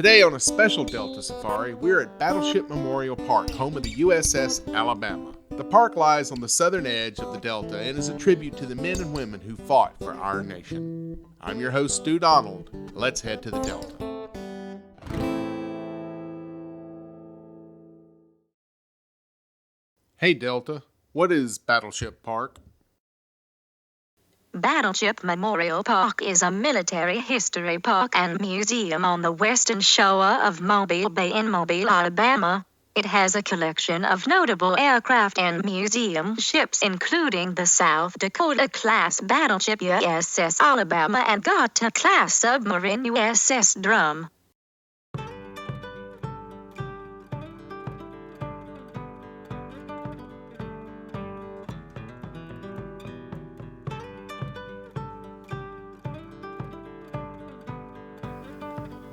Today on a special Delta Safari, we're at Battleship Memorial Park, home of the USS Alabama. The park lies on the southern edge of the Delta and is a tribute to the men and women who fought for our nation. I'm your host, Stu Donald. Let's head to the Delta. Hey Delta, what is Battleship Park? Battleship Memorial Park is a military history park and museum on the western shore of Mobile Bay in Mobile, Alabama. It has a collection of notable aircraft and museum ships, including the South Dakota-class battleship USS Alabama and Gotcha-class submarine USS Drum.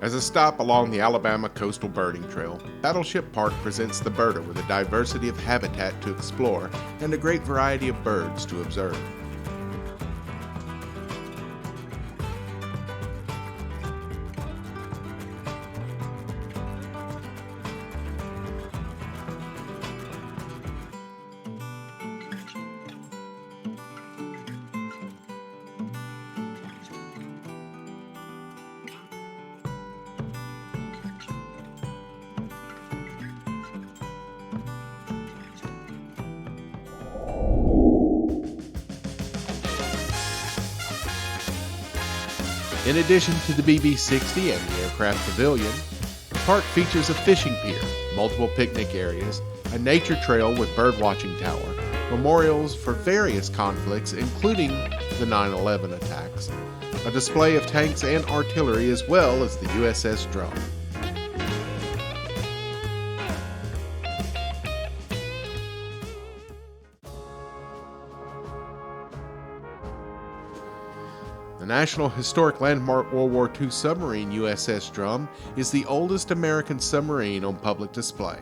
As a stop along the Alabama Coastal Birding Trail, Battleship Park presents the birder with a diversity of habitat to explore and a great variety of birds to observe. In addition to the BB-60 and the aircraft pavilion, the park features a fishing pier, multiple picnic areas, a nature trail with birdwatching tower, memorials for various conflicts including the 9/11 attacks, a display of tanks and artillery as well as the USS Drum. The National Historic Landmark World War II submarine USS Drum is the oldest American submarine on public display.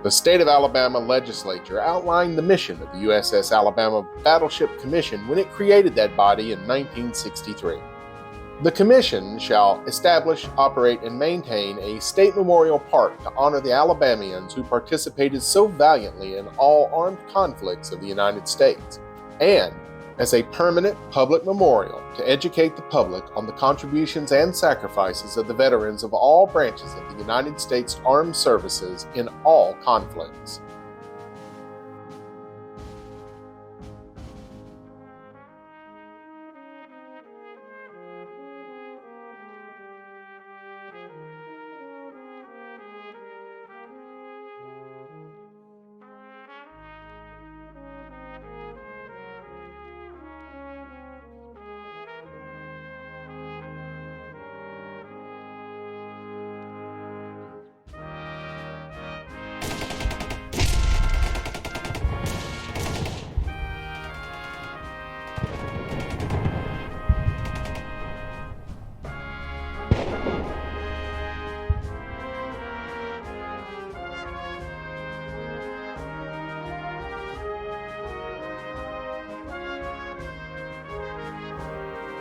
The state of Alabama legislature outlined the mission of the USS Alabama Battleship Commission when it created that body in 1963. The Commission shall establish, operate, and maintain a state memorial park to honor the Alabamians who participated so valiantly in all armed conflicts of the United States, and as a permanent public memorial to educate the public on the contributions and sacrifices of the veterans of all branches of the United States Armed Services in all conflicts.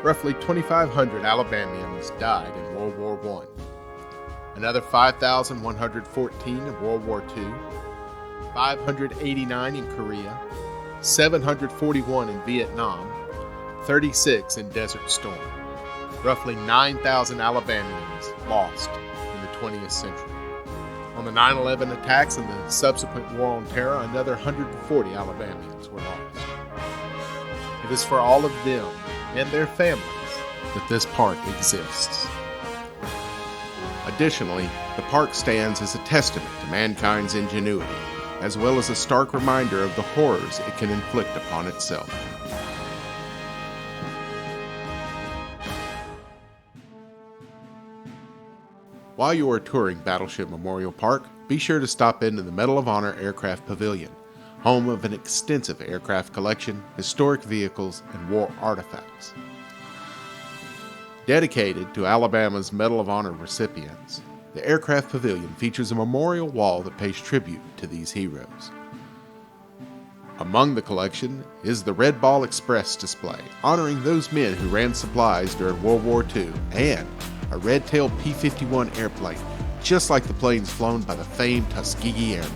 Roughly 2,500 Alabamians died in World War I. Another 5,114 in World War II, 589 in Korea, 741 in Vietnam, 36 in Desert Storm. Roughly 9,000 Alabamians lost in the 20th century. On the 9/11 attacks and the subsequent War on Terror, another 140 Alabamians were lost. It is for all of them and their families that this park exists. Additionally, the park stands as a testament to mankind's ingenuity, as well as a stark reminder of the horrors it can inflict upon itself. While you are touring Battleship Memorial Park, be sure to stop into the Medal of Honor Aircraft Pavilion, home of an extensive aircraft collection, historic vehicles, and war artifacts. Dedicated to Alabama's Medal of Honor recipients, The aircraft pavilion features a memorial wall that pays tribute to these heroes. Among the collection is the Red Ball Express display, honoring those men who ran supplies during World War II, and a red-tailed P-51 airplane, just like the planes flown by the famed Tuskegee Airmen.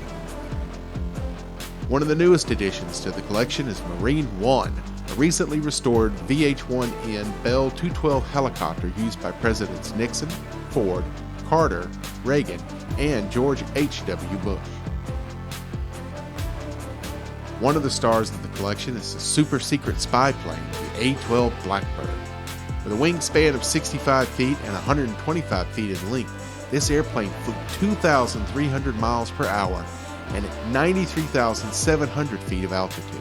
One of the newest additions to the collection is Marine One, a recently restored VH-1N Bell 212 helicopter used by Presidents Nixon, Ford, Carter, Reagan, and George H.W. Bush. One of the stars of the collection is the super-secret spy plane, the A-12 Blackbird. With a wingspan of 65 feet and 125 feet in length, this airplane flew 2,300 miles per hour and at 93,700 feet of altitude.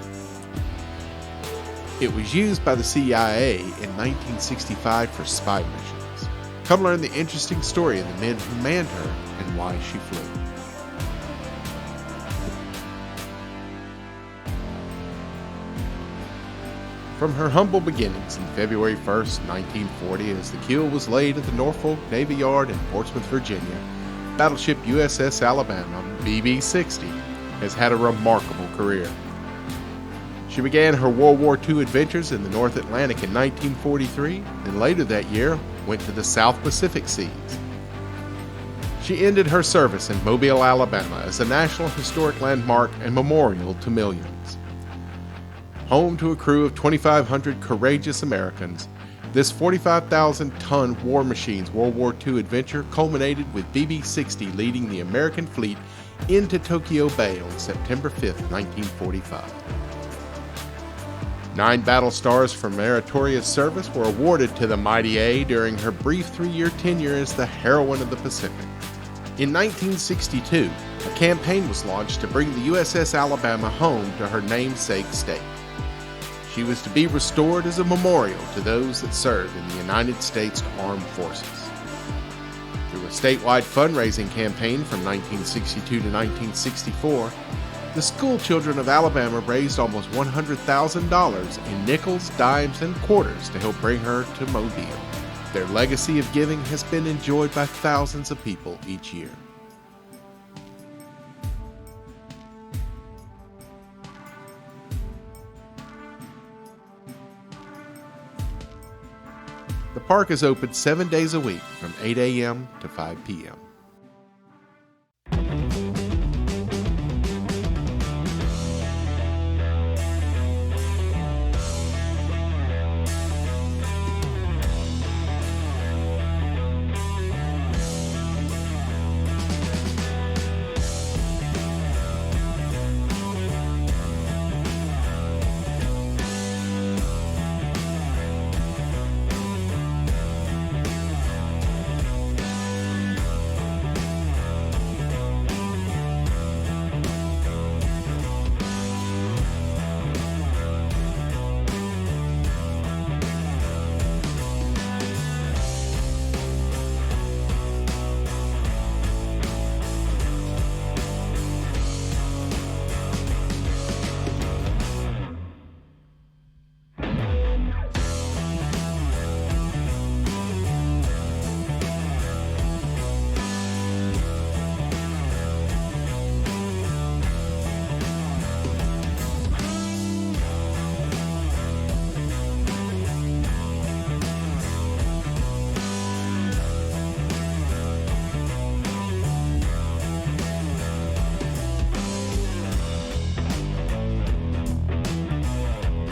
It was used by the CIA in 1965 for spy missions. Come learn the interesting story of the men who manned her and why she flew. From her humble beginnings in February 1st, 1940, as the keel was laid at the Norfolk Navy Yard in Portsmouth, Virginia, Battleship USS Alabama, BB-60, has had a remarkable career. She began her World War II adventures in the North Atlantic in 1943, and later that year went to the South Pacific Seas. She ended her service in Mobile, Alabama as a National Historic Landmark and memorial to millions. Home to a crew of 2,500 courageous Americans, this 45,000-ton War Machine's World War II adventure culminated with BB-60 leading the American fleet into Tokyo Bay on September 5, 1945. 9 battle stars for meritorious service were awarded to the Mighty A during her brief 3-year tenure as the heroine of the Pacific. In 1962, a campaign was launched to bring the USS Alabama home to her namesake state. She was to be restored as a memorial to those that served in the United States Armed Forces. Through a statewide fundraising campaign from 1962 to 1964, the school children of Alabama raised almost $100,000 in nickels, dimes, and quarters to help bring her to Mobile. Their legacy of giving has been enjoyed by thousands of people each year. The park is open 7 days a week from 8 a.m. to 5 p.m.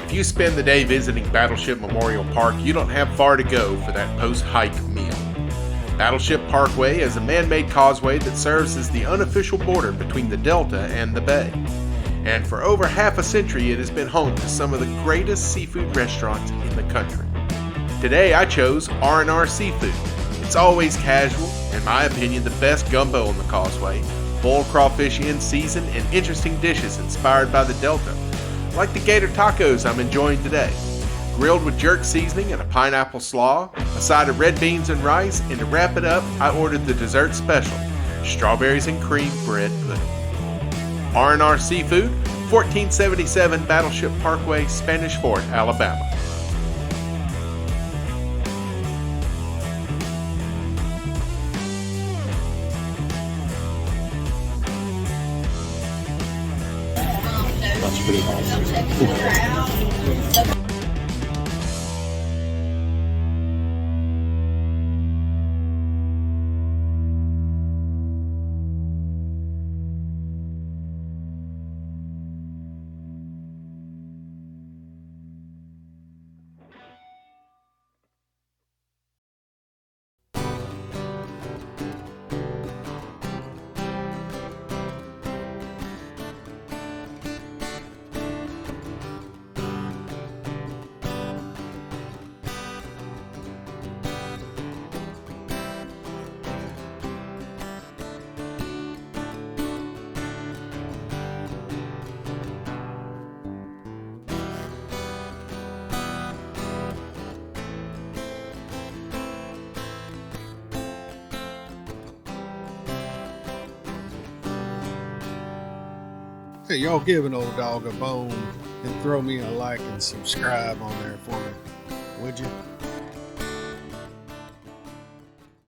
If you spend the day visiting Battleship Memorial Park, you don't have far to go for that post-hike meal. Battleship Parkway is a man-made causeway that serves as the unofficial border between the Delta and the Bay. And for over half a century, it has been home to some of the greatest seafood restaurants in the country. Today, I chose R&R Seafood. It's always casual, in my opinion, the best gumbo on the causeway, boiled crawfish in season, and interesting dishes inspired by the Delta, like the gator tacos I'm enjoying today. Grilled with jerk seasoning and a pineapple slaw, a side of red beans and rice, and to wrap it up, I ordered the dessert special, strawberries and cream bread pudding. R&R Seafood, 1477 Battleship Parkway, Spanish Fort, Alabama. That's pretty awesome. Hey, y'all give an old dog a bone and throw me a like and subscribe on there for me, would you?